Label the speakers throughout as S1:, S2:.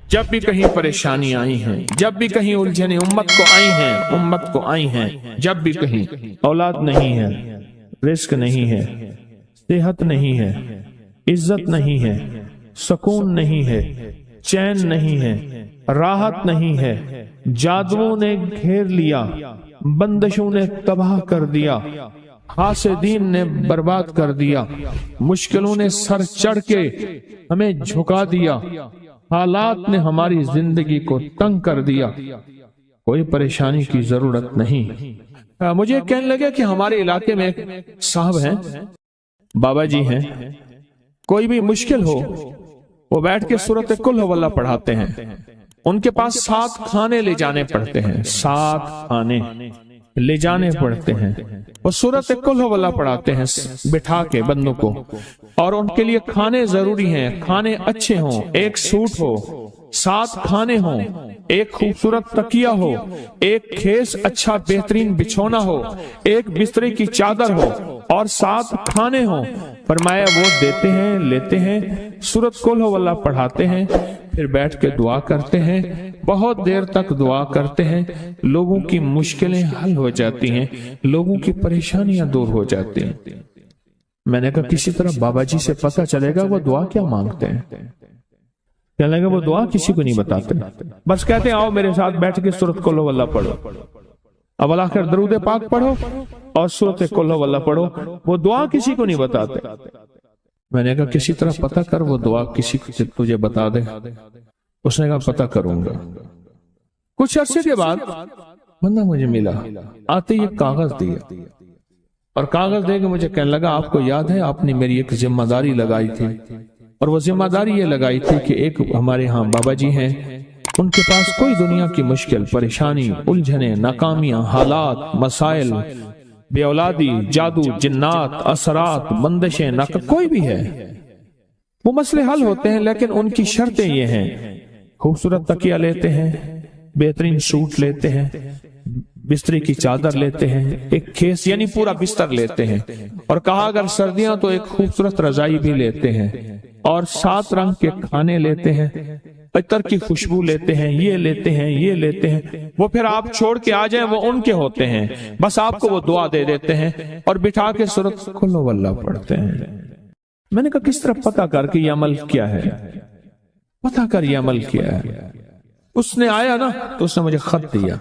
S1: جب بھی کہیں پریشانی آئی ہیں، جب بھی کہیں الجھنیں امت کو آئی ہیں، جب بھی کہیں اولاد نہیں ہے، رزق نہیں ہے، صحت نہیں ہے، عزت نہیں ہے، سکون نہیں ہے، چین نہیں ہے، راحت نہیں ہے، جادوؤں نے گھیر لیا، بندشوں نے تباہ کر دیا، حاسدین نے برباد کر دیا، مشکلوں نے سر چڑھ کے ہمیں جھکا دیا، حالات نے ہماری زندگی کو تنگ کر دیا، کوئی پریشانی کی ضرورت نہیں۔ مجھے کہنے لگے کہ ہمارے علاقے میں ایک صاحب ہیں، بابا جی ہیں، کوئی بھی مشکل ہو وہ بیٹھ کے سورۃ قل ہو اللہ پڑھاتے ہیں، ان کے پاس 7 کھانے لے جانے پڑتے ہیں، 7 کھانے لے جانے پڑتے ہیں، وہ سورۃ قل ہو اللہ پڑھاتے ہیں بٹھا کے بندوں کو، اور ان کے لیے کھانے ضروری ہیں، کھانے اچھے ہوں، ایک سوٹ ہو، 7 کھانے ہوں، ایک خوبصورت تکیہ ہو، ایک کھیس اچھا بہترین بچھونا ہو، ایک بسترے کی چادر ہو، اور 7 کھانے ہوں۔ فرمایا وہ دیتے ہیں، لیتے ہیں، سورۃ قل ہو اللہ پڑھاتے ہیں، پھر بیٹھ کے دعا کرتے ہیں، بہت دیر تک دعا کرتے ہیں، لوگوں کی مشکلیں حل ہو جاتی ہیں، لوگوں کی پریشانیاں دور ہو جاتی ہیں۔ میں نے کہا کسی طرح بابا جی سے پتہ چلے گا وہ دعا کیا مانگتے ہیں۔ کہنے لگا وہ دعا کسی کو نہیں بتاتے، بس کہتے ہیں آؤ میرے ساتھ بیٹھ کے سورۃ قل ہو اللہ پڑھو، اول آخر درود پاک پڑھو اور سورۃ قل ہو اللہ پڑھو، وہ دعا کسی کو نہیں بتاتے۔ میں نے کہا کسی طرح پتہ کر وہ دعا کسی کو تجھے بتا دے۔ اس نے کہا پتہ کروں گا۔ کچھ عرصے کے بعد بندہ مجھے ملا، آتے یہ کاغذ دیا، اور کاغذ دے کے مجھے کہنے لگا آپ کو یاد ہے آپ نے میری ایک ذمہ داری لگائی تھی، اور وہ ذمہ داری یہ لگائی تھی کہ ایک ہمارے ہاں بابا جی ہیں، ان کے پاس کوئی دنیا کی مشکل، پریشانی، الجھنیں، ناکامیاں، حالات، مسائل، بے اولادی، جادو، جنات، اثرات، بندشیں، کوئی بھی ہے، وہ مسئلے حل ہوتے ہیں، لیکن ان کی شرطیں یہ ہیں، خوبصورت تکیہ لیتے ہیں، بہترین سوٹ لیتے ہیں، بستری کی چادر لیتے ہیں، ایک کھیس یعنی پورا بستر لیتے ہیں، اور کہا اگر سردیاں تو ایک خوبصورت رضائی بھی لیتے ہیں، اور 7 رنگ کے کھانے لیتے ہیں، عطر کی خوشبو لیتے ہیں، یہ لیتے ہیں، یہ لیتے ہیں، وہ پھر آپ چھوڑ کے آ جائیں وہ ان کے ہوتے ہیں، بس آپ کو وہ دعا دے دیتے ہیں اور بٹھا کے سورۃ قل ہو اللہ پڑھتے ہیں۔ میں نے کہا کس طرح پتہ کر کے یہ عمل کیا ہے، پتہ کر یہ عمل کیا ہے۔ اس نے آیا نا تو اس نے مجھے خط دیا،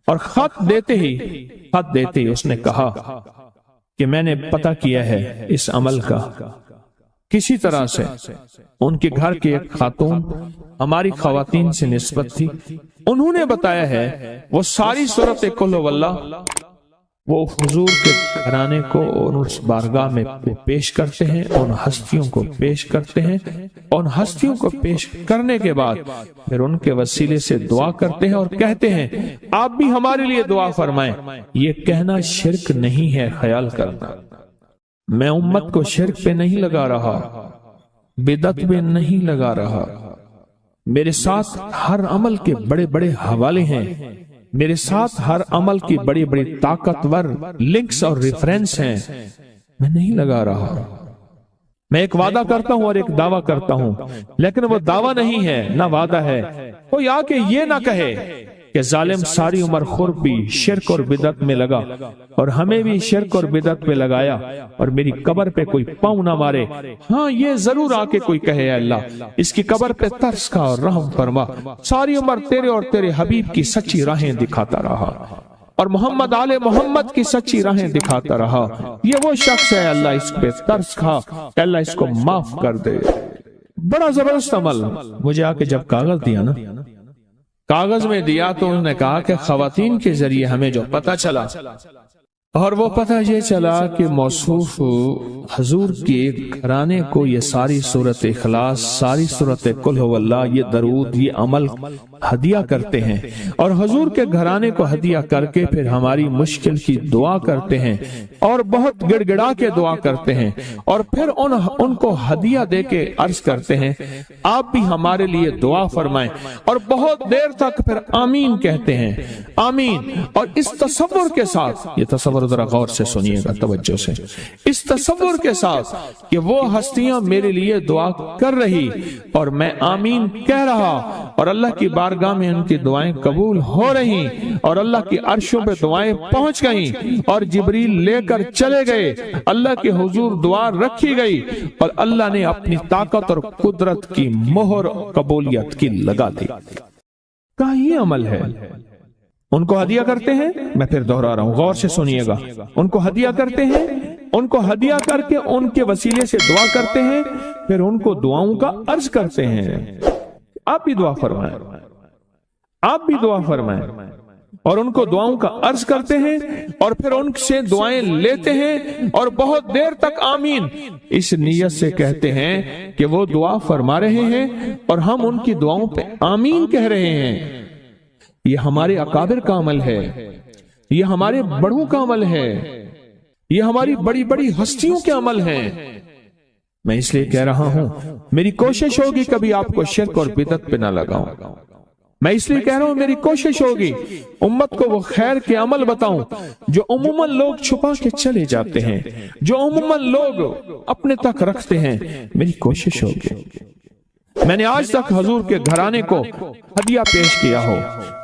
S1: اور خط دیتے ہی اس نے کہا کہ میں نے پتہ کیا ہے اس عمل کا، کسی طرح سے ان کے گھر کے ایک خاتون ہماری خواتین سے نسبت تھی، انہوں نے بتایا ہے وہ ساری سورۃ قل ہو اللہ وہ حضور کے گھرانے کو اس بارگاہ میں پیش کرتے ہیں، ان ہستیوں کو پیش کرتے ہیں، اور ہستیوں کو پیش کرنے کے بعد پھر ان کے وسیلے سے دعا کرتے ہیں اور کہتے ہیں آپ بھی ہمارے لیے دعا فرمائیں۔ یہ کہنا شرک نہیں ہے، خیال کرنا، میں امت کو شرک پہ نہیں لگا رہا، بدعت پہ نہیں لگا رہا، میرے ساتھ ہر عمل کے بڑے بڑے حوالے ہیں، میرے ساتھ ہر عمل کی بڑی بڑی طاقتور لنکس اور ریفرنس ہیں، میں نہیں لگا رہا، میں ایک وعدہ کرتا ہوں اور ایک دعویٰ کرتا ہوں، لیکن وہ دعویٰ نہیں ہے نہ وعدہ ہے۔ کوئی آ کے یہ نہ کہے کہ ظالم ساری عمر خربی شرک اور بدعت میں لگا، اور ہمیں بھی شرک اور بدعت پہ لگایا، اور میری قبر پہ کوئی پاؤں نہ مارے۔ ہاں یہ ضرور آ کے کوئی کہے اے اللہ اس کی قبر پہ ترس کھا اور رحم فرما، ساری عمر تیرے اور تیرے حبیب کی سچی راہیں دکھاتا رہا، اور محمد آل محمد کی سچی راہیں دکھاتا رہا، یہ وہ شخص ہے اللہ اس پہ ترس کھا، اللہ اس کو معاف کر دے۔ بڑا زبردست عمل۔ مجھے آ کے جب کاغذ دیا نا، کاغذ میں دیا تو انہوں نے کہا کہ خواتین کے ذریعے ہمیں جو پتہ چلا، اور وہ پتہ یہ چلا کہ موصوف حضور کے گھرانے کو یہ ساری سورۃ اخلاص، ساری سورۃ قل ہو اللہ، یہ درود، یہ عمل ہدیہ کرتے ہیں، اور حضور کے گھرانے کو ہدیہ کر کے پھر ہماری مشکل کی دعا کرتے ہیں، اور بہت گڑ گڑا کے دعا کرتے ہیں، اور پھر ان کو ہدیہ دے کے عرض کرتے ہیں آپ بھی ہمارے لیے دعا فرمائیں، اور بہت دیر تک پھر آمین کہتے ہیں، آمین، اور اس تصور کے ساتھ، یہ تصور تصور ذرا غور سے سنیے گا، توجہ سے، اس تصور کے ساتھ کہ وہ ہستیاں میرے لیے دعا کر رہی اور میں آمین کہہ رہا اور اللہ کی بارگاہ میں ان کی دعائیں قبول ہو رہی اور اللہ کی عرشوں پہ دعائیں پہنچ گئیں اور جبریل لے کر چلے گئے، اللہ کے حضور دعا رکھی گئی اور اللہ نے اپنی طاقت اور قدرت کی مہر قبولیت کی لگا دی۔ کہا یہ عمل ہے۔ ان کو ہدیہ کرتے ہیں، میں پھر دہرا رہا ہوں، غور سے سنیے گا، ان کو ہدیہ کرتے ہیں، ان کو ہدیہ کر کے ان کے وسیلے سے دعا کرتے ہیں، پھر ان کو دعاؤں کا عرض کرتے ہیں، آپ بھی دعا فرمائیں، آپ بھی دعا فرمائیں، اور ان کو دعاؤں کا عرض کرتے ہیں اور پھر ان سے دعائیں لیتے ہیں اور بہت دیر تک آمین اس نیت سے کہتے ہیں کہ وہ دعا فرما رہے ہیں اور ہم ان کی دعاؤں پہ آمین کہہ رہے ہیں۔ یہ ہمارے اکابر کا عمل ہے، یہ ہمارے بڑوں کا عمل ہے، یہ ہماری بڑی بڑی ہستیوں کے عمل ہیں۔ میں اس لیے کہہ رہا ہوں، میری کوشش ہوگی کبھی آپ کو شرک اور بدعت پہ نہ لگاؤں، میں اس لیے کہہ رہا ہوں میری کوشش ہوگی امت کو وہ خیر کے عمل بتاؤں جو عموماً لوگ چھپا کے چلے جاتے ہیں، جو عموماً لوگ اپنے تک رکھتے ہیں۔ میری کوشش ہوگی، میں نے آج تک حضور کے گھرانے کو ہدیہ پیش کیا ہو،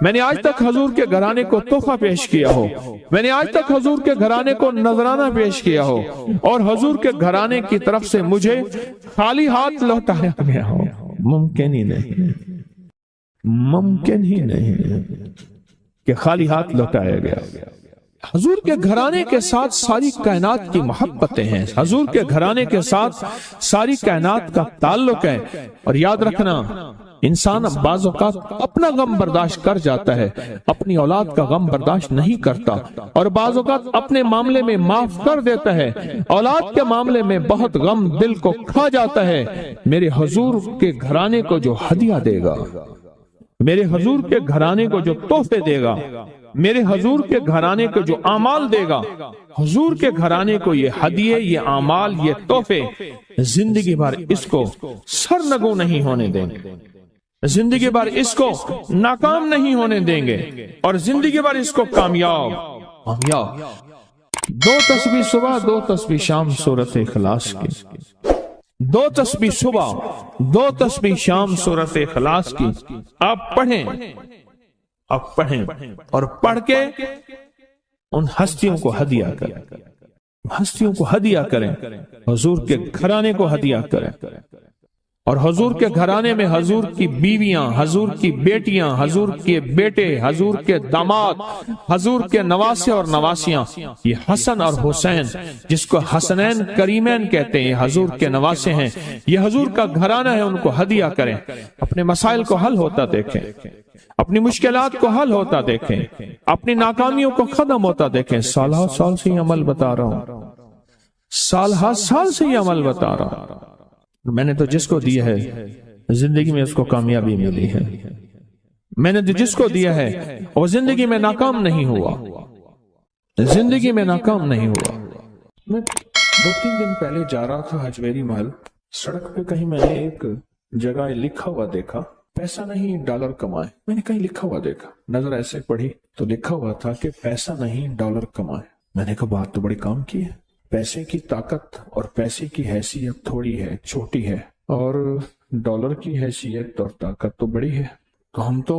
S1: میں نے آج تک حضور کے گھرانے کو تحفہ پیش کیا ہو، میں نے آج تک حضور کے گھرانے کو نذرانہ پیش کیا ہو اور حضور کے گھرانے کی طرف سے مجھے خالی ہاتھ لوٹایا گیا ہو۔ ممکن ہی نہیں، ممکن ہی نہیں کہ خالی ہاتھ لوٹایا گیا۔ حضور کے گھرانے کے ساتھ ساری کائنات کی محبتیں ہیں، حضور کے گھرانے کے ساتھ ساری کائنات کا تعلق ہے۔ اور یاد رکھنا، انسان بعض اوقات اپنا غم برداشت کر جاتا ہے، اپنی اولاد کا غم برداشت نہیں کرتا، اور بعض اوقات اپنے معاملے میں معاف کر دیتا ہے، اولاد کے معاملے میں بہت غم دل کو کھا جاتا ہے۔ میرے حضور کے گھرانے کو جو ہدیہ دے گا، میرے حضور کے گھرانے کو جو تحفے دے گا، میرے حضور کے گھرانے کو جو اعمال دے گا، حضور کے گھرانے کو یہ ہدیے، یہ اعمال، یہ تحفے زندگی بھر اس کو سرنگوں نہیں ہونے دیں گے، زندگی بھر اس کو ناکام نہیں ہونے دیں گے، اور زندگی بھر اس کو کامیاب۔ 2 تسبیح صبح، 2 تسبیح شام سورۃ اخلاص کی، 2 تسبیح صبح، 2 تسبیح شام سورۃ اخلاص کی آپ پڑھیں، آپ پڑھیں اور پڑھ کے ان ہستیوں کو ہدیہ کریں، ہستیوں کو ہدیہ کریں، حضور کے گھرانے کو ہدیہ کریں، اور حضور کے گھرانے میں حضور کی بیویاں، حضور کی بیٹیاں، حضور کے بیٹے، حضور کے داماد، حضور کے نواسے اور نواسیاں، یہ حسن اور حسین جس کو حسنین کریمین کہتے ہیں، یہ حضور کے نواسے ہیں، یہ حضور کا گھرانہ ہے، ان کو ہدیہ کریں، اپنے مسائل کو حل ہوتا دیکھیں، اپنی مشکلات کو حل ہوتا دیکھیں، اپنی ناکامیوں کو ختم ہوتا دیکھیں۔ سالہ سال سے یہ عمل بتا رہا ہوں، سالہ سال سے یہ عمل بتا رہا ہوں، میں نے تو جس کو دیا ہے زندگی میں اس کو کامیابی ملی ہے، میں نے جس کو دیا ہے وہ زندگی میں ناکام نہیں ہوا، زندگی میں ناکام نہیں ہوا۔ میں 2-3 دن پہلے جا رہا تھا حجویری محل، سڑک پہ کہیں میں نے ایک جگہ لکھا ہوا دیکھا، پیسہ نہیں ڈالر کمائے۔ میں نے کہیں لکھا ہوا دیکھا، نظر ایسے پڑھی تو لکھا ہوا تھا کہ پیسہ نہیں ڈالر کمائے۔ میں نے کہا بات تو بڑی کام کی ہے، پیسے کی طاقت اور پیسے کی حیثیت تھوڑی ہے، چھوٹی ہے، اور ڈالر کی حیثیت اور طاقت تو بڑی ہے، تو ہم تو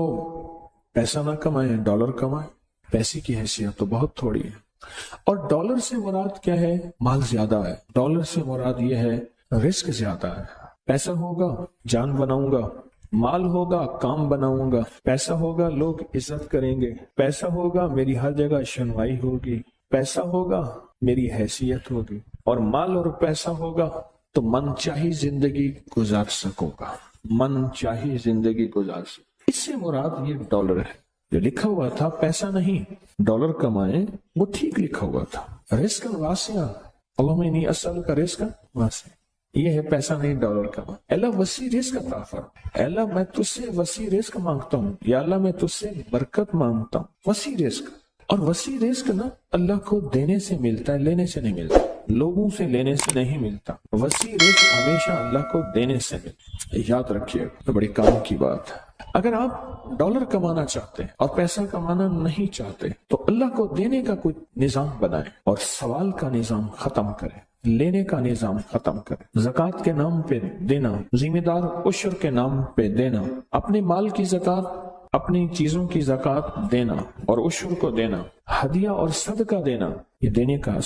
S1: پیسہ نہ کمائیں، ڈالر کمائیں۔ پیسے کی حیثیت تو بہت تھوڑی ہے، اور ڈالر سے مراد کیا ہے؟ مال زیادہ ہے، ڈالر سے مراد یہ ہے رزق زیادہ ہے۔ پیسہ ہوگا جان بناؤں گا، مال ہوگا کام بناؤں گا، پیسہ ہوگا لوگ عزت کریں گے، پیسہ ہوگا میری ہر جگہ شنوائی ہوگی، پیسہ ہوگا میری حیثیت ہوگی، اور مال اور پیسہ ہوگا تو من چاہی زندگی گزار سکوں گا، من چاہی زندگی گزار سکوں۔ اس سے مراد یہ ڈالر ہے۔ جو لکھا ہوا تھا پیسہ نہیں ڈالر کمائیں، وہ ٹھیک لکھا ہوا تھا۔ رزق واسع، اللہم انی اسألک رزق واسع، یہ ہے پیسہ نہیں ڈالر کما۔ اللہ وسیع رزق عطا فرما، اللہ میں تجھ سے وسیع رزق مانگتا ہوں، یا اللہ میں تجھ سے برکت مانگتا ہوں، وسیع رزق۔ اور وسیع رزق نا اللہ کو دینے سے ملتا ہے، لینے سے نہیں ملتا، لوگوں سے لینے سے نہیں ملتا، وسیع رزق ہمیشہ اللہ کو دینے سے ملتا ہے۔ یاد رکھیے، بڑی کام کی بات ہے۔ اگر آپ ڈالر کمانا چاہتے ہیں اور پیسہ کمانا نہیں چاہتے تو اللہ کو دینے کا کوئی نظام بنائیں اور سوال کا نظام ختم کریں، لینے کا نظام ختم کریں، زکوٰۃ کے نام پہ دینا، ذمہ دار عشر کے نام پہ دینا، اپنے مال کی زکوٰۃ، اپنی چیزوں کی زکوٰۃ دینا اور عشر کو دینا، ہدیہ اور صدقہ دینا، یہ دینے کا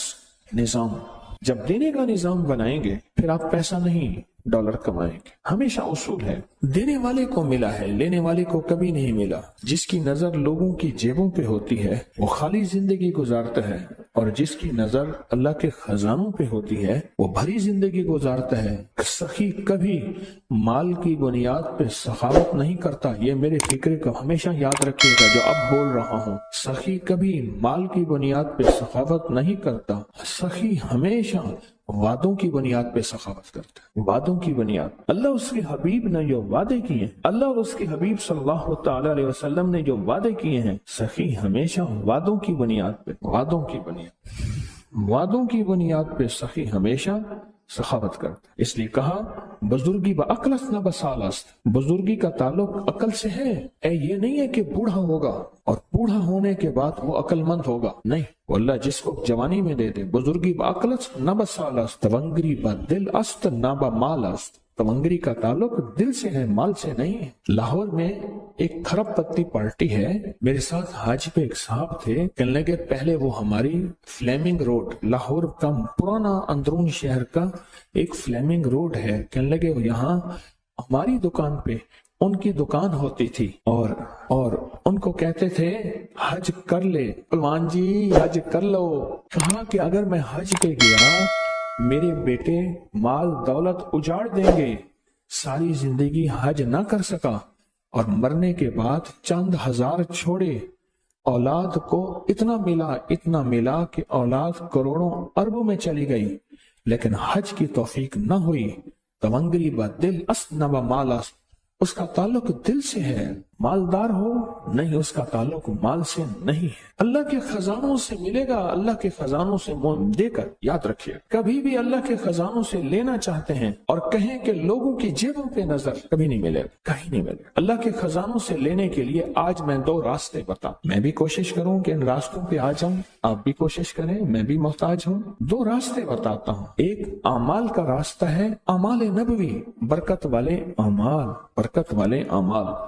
S1: نظام۔ جب دینے کا نظام بنائیں گے پھر آپ پیسہ نہیں ڈالر کمائیں گے۔ ہمیشہ اصول ہے دینے والے کو ملا ہے، لینے والے کو کبھی نہیں ملا۔ جس کی نظر لوگوں کی جیبوں پہ ہوتی ہے وہ خالی زندگی گزارتا ہے، اور جس کی نظر اللہ کے خزانوں پہ ہوتی ہے وہ بھری زندگی گزارتا ہے۔ سخی کبھی مال کی بنیاد پہ سخاوت نہیں کرتا، یہ میرے فکر کو ہمیشہ یاد رکھیے گا جو اب بول رہا ہوں۔ سخی کبھی مال کی بنیاد پہ سخاوت نہیں کرتا، سخی ہمیشہ وعدوں کی بنیاد پہ سخاوت کرتا ہے، وعدوں کی بنیاد۔ اللہ اس کے حبیب نے جو وعدے کیے، اللہ اور اس کے حبیب صلی اللہ تعالی علیہ وسلم نے جو وعدے کیے ہیں، سخی ہمیشہ وعدوں کی بنیاد پہ، وعدوں کی بنیاد پہ سخی ہمیشہ سخاوت کرتا ہے۔ اس لیے کہا بزرگی با عقلست نہ بسالست، بزرگی کا تعلق عقل سے ہے۔ یہ نہیں ہے کہ بوڑھا ہوگا اور بوڑھا ہونے کے بعد وہ عقل مند ہوگا، نہیں، وہ اللہ جس کو جوانی میں دے دے۔ بزرگی با عقلست نہ بسالست، تونگری با دل است نہ با مال است، تونگری کا تعلق دل سے ہے، مال سے نہیں ہے۔ لاہور میں ایک کھرب پتی پارٹی ہے، میرے ساتھ حاج پہ ایک صاحب تھے، کہنے لگے پہلے وہ ہماری فلیمنگ روڈ، لاہور کا پرانا اندرون شہر کا ایک فلیمنگ روڈ ہے، کہنے لگے یہاں ہماری دکان پہ ان کی دکان ہوتی تھی اور ان کو کہتے تھے حج کر لے پلوان جی، حج کر لو۔ کہا کہ اگر میں حج پہ گیا میرے بیٹے مال دولت اجاڑ دیں گے، ساری زندگی حج نہ کر سکا اور مرنے کے بعد چند ہزار چھوڑے، اولاد کو اتنا ملا کہ اولاد کروڑوں اربوں میں چلی گئی، لیکن حج کی توفیق نہ ہوئی۔ تونگری با دل است نہ با مال است، اس کا تعلق دل سے ہے، مالدار ہو نہیں، اس کا تعلق مال سے نہیں ہے۔ اللہ کے خزانوں سے ملے گا، اللہ کے خزانوں سے دے کر یاد رکھیے، کبھی بھی اللہ کے خزانوں سے لینا چاہتے ہیں اور کہیں کہ لوگوں کی جیبوں پہ نظر، کبھی نہیں ملے گا، کہیں نہیں ملے گا۔ اللہ کے خزانوں سے لینے کے لیے آج میں 2 راستے میں بھی کوشش کروں کہ ان راستوں پہ آ جاؤں، آپ بھی کوشش کریں، میں بھی محتاج ہوں۔ 2 راستے بتاتا ہوں، ایک اعمال کا راستہ ہے، اعمال نبوی، برکت والے اعمال،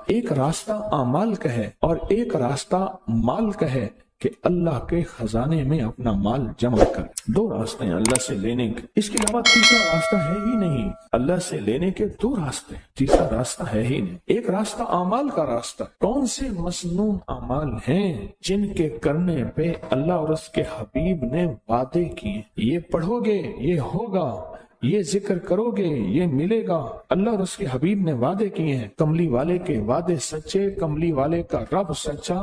S1: ایک راستہ اعمال کا ہے اور ایک راستہ مال کا ہے کہ اللہ کے خزانے میں اپنا مال جمع کر۔ 2 راستے ہیں اللہ سے لینے کے، اس کے علاوہ تیسرا راستہ ہے ہی نہیں۔ اللہ سے لینے کے 2 راستے، تیسرا راستہ ہے ہی نہیں۔ ایک راستہ اعمال کا راستہ، کون سے مسنون اعمال ہیں جن کے کرنے پہ اللہ اور اس کے حبیب نے وعدے کیے، یہ پڑھو گے یہ ہوگا، یہ ذکر کرو گے یہ ملے گا۔ اللہ اور اس کے حبیب نے وعدے کیے ہیں، کملی والے کے وعدے سچے، کملی والے کا رب سچا،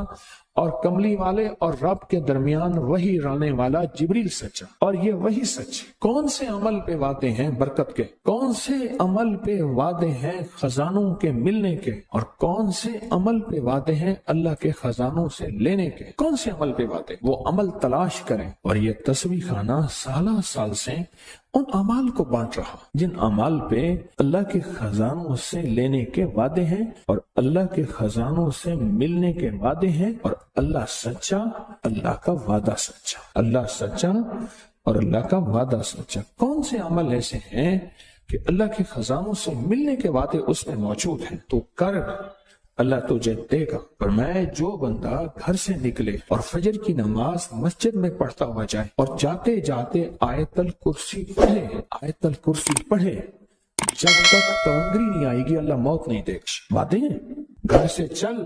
S1: اور کملی والے اور رب کے درمیان وہی رانے والا جبریل سچا، اور یہ وہی سچ۔ کون سے عمل پہ وعدے ہیں برکت کے، کون سے عمل پہ وعدے ہیں خزانوں کے ملنے کے، اور کون سے عمل پہ وعدے ہیں اللہ کے خزانوں سے لینے کے؟ کون سے عمل پہ وعدے؟ وہ عمل تلاش کریں۔ اور یہ تصویح خانہ سال سے ان اعمال کو بانٹ رہا جن اعمال پہ اللہ کے خزانوں سے لینے کے وعدے ہیں اور اللہ کے خزانوں سے ملنے کے وعدے ہیں، اور اللہ سچا، اللہ کا وعدہ سچا، اللہ سچا اور اللہ کا وعدہ سچا۔ کون سے عمل ایسے ہیں کہ اللہ کے خزانوں سے ملنے کے وعدے اس میں موجود ہیں؟ تو کر، اللہ تجھے دے گا۔ پر میں جو بندہ گھر سے نکلے اور فجر کی نماز مسجد میں پڑھتا ہوا جائے اور جاتے جاتے آیت الکرسی پڑھے، جب تک تونگری نہیں آئے گی اللہ موت نہیں دے گا۔ وعدے ہیں، گھر سے چل،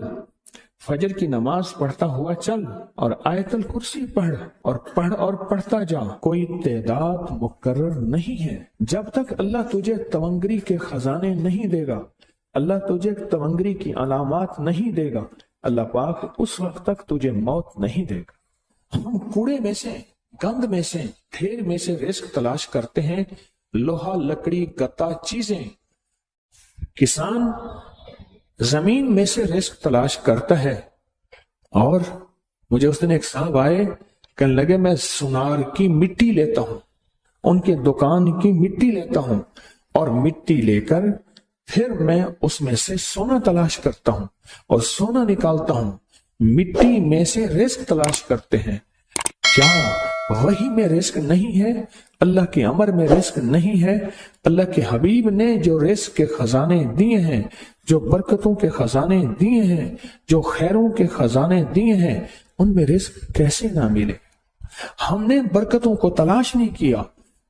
S1: فجر کی نماز پڑھتا ہوا چل اور آیت الکرسی پڑھ اور پڑھتا جا، کوئی تعداد مقرر نہیں ہے۔ جب تک اللہ تجھے تونگری کے خزانے نہیں دے گا، اللہ تجھے تونگری کی علامات نہیں دے گا، اللہ پاک اس وقت تک تجھے موت نہیں دے گا۔ ہم کوڑے میں سے، گند میں سے، ڈھیر میں سے رزق تلاش کرتے ہیں، لوہا، لکڑی، گتا چیزیں۔ کسان زمین میں سے رزق تلاش کرتا ہے، اور مجھے اس دن ایک صاحب آئے، کہنے لگے میں سونار کی مٹی لیتا ہوں، ان کے دکان کی مٹی لیتا ہوں، اور مٹی لے کر پھر میں اس میں سے سونا تلاش کرتا ہوں اور سونا نکالتا ہوں، مٹی میں سے رزق تلاش کرتے ہیں۔ کیا وہی میں رزق نہیں ہے؟ اللہ کے امر میں رزق نہیں ہے؟ اللہ کے حبیب نے جو رزق کے خزانے دیے ہیں، جو برکتوں کے خزانے دیے ہیں، جو خیروں کے خزانے دیے ہیں، ان میں رزق کیسے نہ ملے؟ ہم نے برکتوں کو تلاش نہیں کیا۔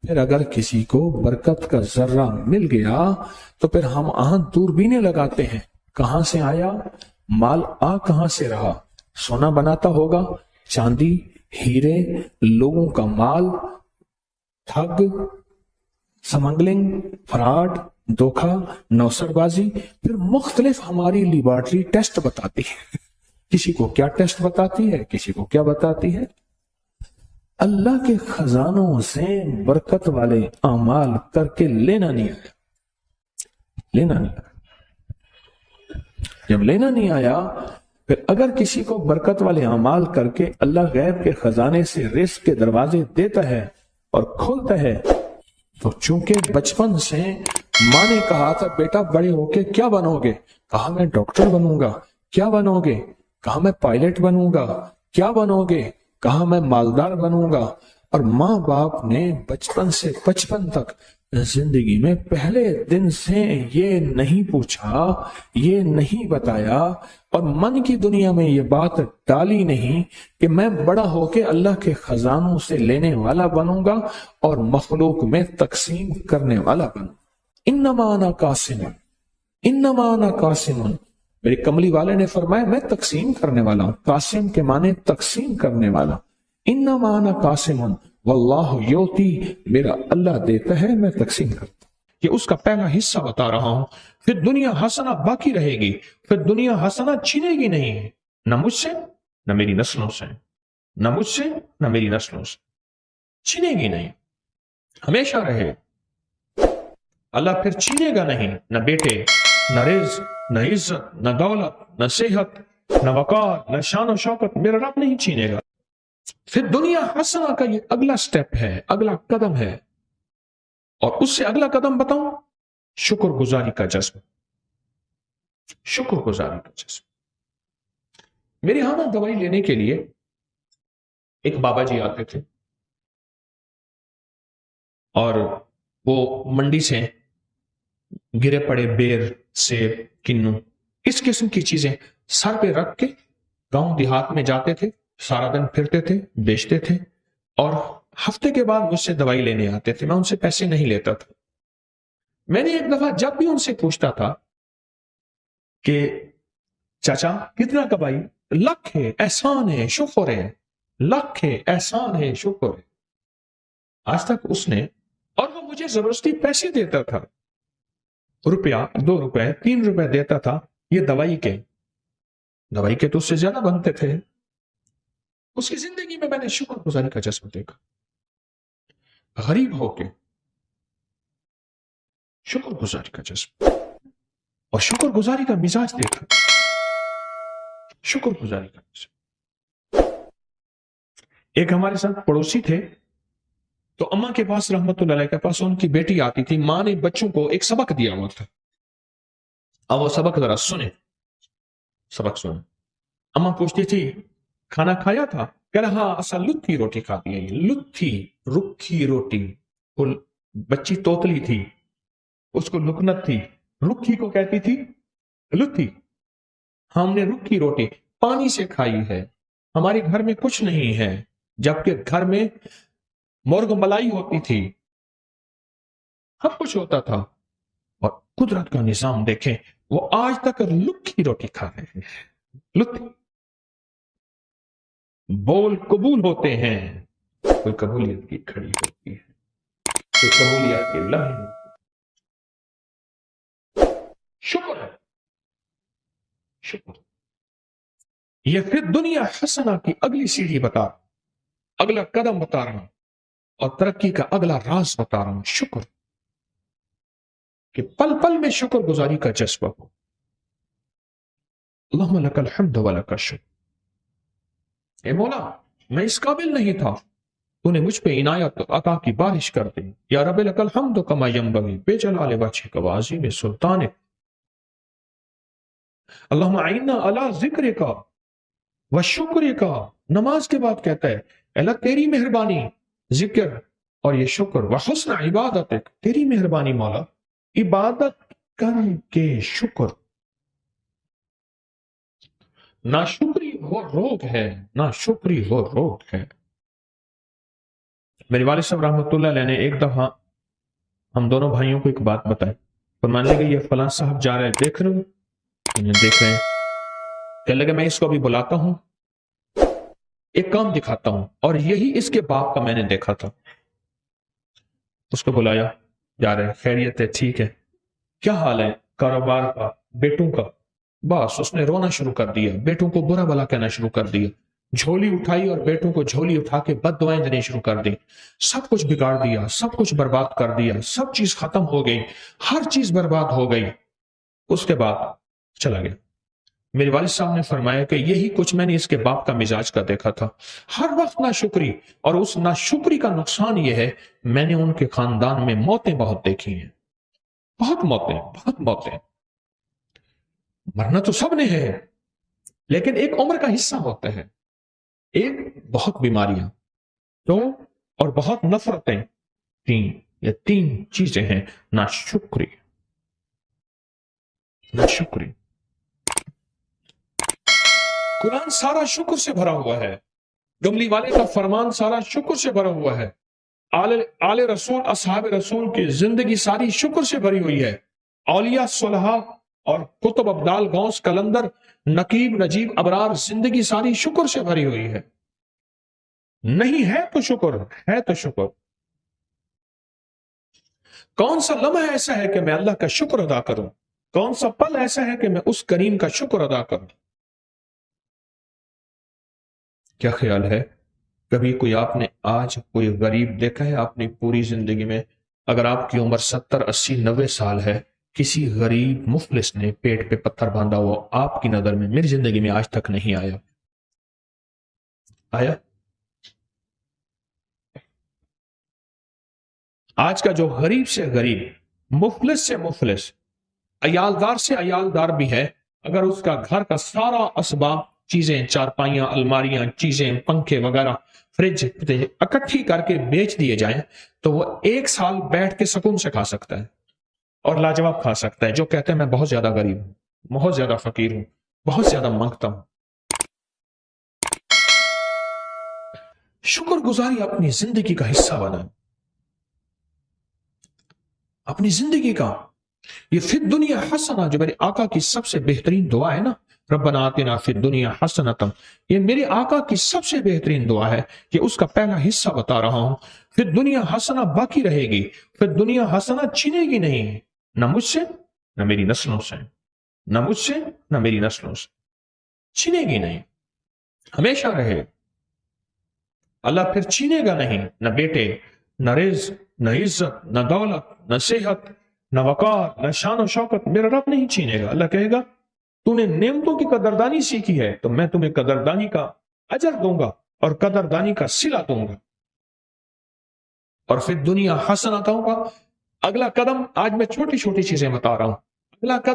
S1: پھر اگر کسی کو برکت کا ذرہ مل گیا تو پھر ہم دوربینیں لگاتے ہیں، کہاں سے آیا مال، کہاں سے رہا؟ سونا بناتا ہوگا، چاندی، ہیرے، لوگوں کا مال، ٹھگ، سمگلنگ، فراڈ، دھوکہ، نوسر بازی۔ پھر مختلف ہماری لیبارٹری ٹیسٹ بتاتی ہے، کسی کو کیا ٹیسٹ بتاتی ہے، کسی کو کیا بتاتی ہے۔ اللہ کے خزانوں سے برکت والے اعمال کر کے لینا نہیں آیا، لینا نہیں آیا۔ جب لینا نہیں آیا، پھر اگر کسی کو برکت والے اعمال کر کے اللہ غیب کے خزانے سے رزق کے دروازے دیتا ہے اور کھولتا ہے، تو چونکہ بچپن سے ماں نے کہا تھا بیٹا بڑے ہو کے کیا بنو گے، کہا میں ڈاکٹر بنوں گا۔ کیا بنو گے؟ کہا میں پائلٹ بنوں گا۔ کیا بنو گے؟ کہا میں مالدار بنوں گا۔ اور ماں باپ نے بچپن سے بچپن تک زندگی میں پہلے دن سے یہ نہیں پوچھا، یہ نہیں بتایا، اور من کی دنیا میں یہ بات ڈالی نہیں کہ میں بڑا ہو کے اللہ کے خزانوں سے لینے والا بنوں گا اور مخلوق میں تقسیم کرنے والا بنوں۔ انما انا قاسم، انما انا قاسم، میرے کملی والے نے فرمایا میں تقسیم کرنے والا ہوں۔ قاسم کے معنی تقسیم کرنے والا۔ انما انا قاسم واللہ یوتی، میرا اللہ دیتا ہے، میں تقسیم کرتا ہوں۔ یہ اس کا پہلا حصہ بتا رہا ہوں۔ پھر دنیا حسنہ باقی رہے گی، پھر دنیا حسنہ چھینے گی نہیں، نہ مجھ سے نہ میری نسلوں سے، نہ مجھ سے نہ میری نسلوں سے، چھینے گی نہیں، ہمیشہ رہے۔ اللہ پھر چھینے گا نہیں، نہ بیٹے، نہ رزق، نہ عزت، نہ دولت، نہ صحت، نہ وقار، نہ شان و شوکت، میرا رب نہیں چھینے گا۔ پھر دنیا حسنہ کا یہ اگلا سٹیپ ہے، اگلا قدم ہے، اور اس سے اگلا قدم بتاؤں، شکر گزاری کا جذبہ، شکر گزاری کا جذبہ۔ میرے ہاں نا دوائی لینے کے لیے ایک بابا جی آتے تھے، اور وہ منڈی سے گرے پڑے بیر، سیب، کنو، اس قسم کی چیزیں سر پہ رکھ کے گاؤں دیہات میں جاتے تھے، سارا دن پھرتے تھے، بیچتے تھے، اور ہفتے کے بعد مجھ سے دوائی لینے آتے تھے۔ میں ان سے پیسے نہیں لیتا تھا۔ میں نے ایک دفعہ جب بھی ان سے پوچھتا تھا کہ چاچا کتنا کمائی، لاکھ ہے، احسان ہے، شکر ہے، لاکھ ہے، احسان ہے، شکر ہے۔ آج تک اس نے، اور وہ مجھے زبردستی پیسے دیتا تھا، روپیہ، 2 روپے، 3 روپے دیتا تھا، یہ دوائی کے تو اس سے زیادہ بنتے تھے۔ اس کی زندگی میں نے شکر گزاری کا جذبہ دیکھا، غریب ہو کے شکر گزاری کا جذبہ، اور شکر گزاری کا مزاج دیکھا، شکر گزاری کا مزاج۔ ایک ہمارے ساتھ پڑوسی تھے، تو اماں کے پاس رحمت اللہ علیہ کے پاس ان کی بیٹی آتی تھی، ماں نے بچوں کو ایک سبق دیا ہوا تھا، اب وہ سبق ذرا سنیں، سبق سنیں۔ اماں پوچھتی تھی کھانا کھایا تھا؟ کہہ رہا اصل لتھی روٹی کھاتی ہے، لتھی، رکھی روٹی۔ وہ بچی توتلی تھی، اس کو لکنت تھی، رکھی کو کہتی تھی لتھی۔ ہم نے رکھی روٹی پانی سے کھائی ہے، ہمارے گھر میں کچھ نہیں ہے، جبکہ گھر میں مرغ ملائی ہوتی تھی، سب کچھ ہوتا تھا، اور قدرت کا نظام دیکھیں، وہ آج تک لکھی روٹی کھا رہے ہیں، لتھی۔ بول قبول ہوتے ہیں، کوئی قبولیت کی کھڑی ہوتی ہے، کوئی قبولیت کی لمحے۔ شکر ہے، شکر۔ یہ پھر دنیا حسنہ کی اگلی سیڑھی بتا، اگلا قدم بتا رہا ہوں، اور ترقی کا اگلا راز بتا رہا ہوں، شکر، کہ پل پل میں شکر گزاری کا جذبہ ہو۔ اللہم لک الحمد ولک الشکر۔ اے مولا، میں اس قابل نہیں تھا، تو نے مجھ پہ عنایت عطا کی بارش کر دی۔ یا رب لک الحمد کما ینبغی بجلال وجہک وعظیم سلطانک اللہم اعنا علی ذکرک و شکرک، نماز کے بعد کہتا ہے اللہ تیری مہربانی، ذکر اور یہ شکر، و حسن عبادتک، تیری مہربانی مولا، عبادت کر کے شکر۔ ناشکری وہ روگ ہے، ناشکری وہ روگ ہے۔ میرے والد صاحب رحمۃ اللہ علیہ نے ایک دفعہ ہم دونوں بھائیوں کو ایک بات بتائی، فرمانے لگے یہ فلاں صاحب جا رہے ہیں، دیکھ رہے ہو؟ انہیں دیکھ رہے ہیں۔ کہنے لگے میں اس کو ابھی بلاتا ہوں، ایک کام دکھاتا ہوں، اور یہی اس کے باپ کا میں نے دیکھا تھا۔ اس کو بلایا، جا رہے ہیں، خیریت ہے، ٹھیک ہے، کیا حال ہے؟ کاروبار کا، بیٹوں کا۔ بس اس نے رونا شروع کر دیا، بیٹوں کو برا بلا کہنا شروع کر دیا، جھولی اٹھائی اور بیٹوں کو جھولی اٹھا کے بد دعائیں دینے شروع کر دی، سب کچھ بگاڑ دیا، سب کچھ برباد کر دیا، سب چیز ختم ہو گئی، ہر چیز برباد ہو گئی۔ اس کے بعد چلا گیا۔ میرے والد صاحب نے فرمایا کہ یہی کچھ میں نے اس کے باپ کا مزاج کا دیکھا تھا، ہر وقت ناشکری، اور اس ناشکری کا نقصان یہ ہے میں نے ان کے خاندان میں موتیں بہت دیکھی ہیں، بہت موتیں، بہت موتیں۔ مرنا تو سب نے ہے، لیکن ایک عمر کا حصہ ہوتا ہے، ایک بہت بیماریاں، تو اور بہت نفرتیں، یہ تین چیزیں ہیں، ناشکری، ناشکری۔ قرآن سارا شکر سے بھرا ہوا ہے، گملی والے کا فرمان سارا شکر سے بھرا ہوا ہے، آل رسول، اصحاب رسول کی زندگی ساری شکر سے بھری ہوئی ہے، اولیاء صلحاء اور کتب ابدال غوث کلندر نقیب نجیب ابرار زندگی ساری شکر سے بھری ہوئی ہے۔ نہیں ہے تو شکر، ہے تو شکر۔ کون سا لمحہ ایسا ہے کہ میں اللہ کا شکر ادا کروں؟ کون سا پل ایسا ہے کہ میں اس کریم کا شکر ادا کروں؟ کیا خیال ہے کبھی کوئی آپ نے آج کوئی غریب دیکھا ہے اپنی پوری زندگی میں؟ اگر آپ کی عمر 70 80 90 سال ہے، کسی غریب مفلس نے پیٹ پہ پتھر باندھا ہوا آپ کی نظر میں، میری زندگی میں آج تک نہیں آیا؟ آیا؟ آج کا جو غریب سے غریب، مفلس سے مفلس، عیالدار سے عیالدار بھی ہے، اگر اس کا گھر کا سارا اسباب، چیزیں، چارپائیاں، الماریاں، چیزیں، پنکھے وغیرہ، فریج اکٹھی کر کے بیچ دیے جائیں تو وہ 1 سال بیٹھ کے سکون سے کھا سکتا ہے اور لاجواب کھا سکتا ہے، جو کہتے ہیں میں بہت زیادہ غریب ہوں، بہت زیادہ فقیر ہوں، بہت زیادہ مانگتا ہوں۔ شکر گزاری اپنی زندگی کا حصہ بنائیں، اپنی زندگی کا۔ یہ فی الدنیا حسنہ جو میرے آقا کی سب سے بہترین دعا ہے نا، ربنا آتنا فی الدنیا حسنۃ، یہ میرے آقا کی سب سے بہترین دعا ہے، کہ اس کا پہلا حصہ بتا رہا ہوں۔ فی الدنیا حسنہ باقی رہے گی، فی الدنیا حسنہ چھنے گی نہیں، نہ مجھ سے نہ میری نسلوں سے، نہ مجھ سے نہ میری نسلوں سے، چھنے گی نہیں، ہمیشہ رہے۔ اللہ پھر چھینے گا نہیں، نہ بیٹے، نہ رزق، نہ عزت، نہ دولت، نہ صحت، نہ وقار، نہ شان و شوکت، میرا رب نہیں چھینے گا۔ اللہ کہے گا تو نے نعمتوں کی قدردانی سیکھی ہے تو میں تمہیں قدردانی کا اجر دوں گا اور قدردانی کا صلہ دوں گا۔ اور پھر دنیا حسنہ دوں گا۔ اگلا قدم، آج میں چھوٹی چھوٹی چیزیں بتا رہا ہوں، اگلا قدم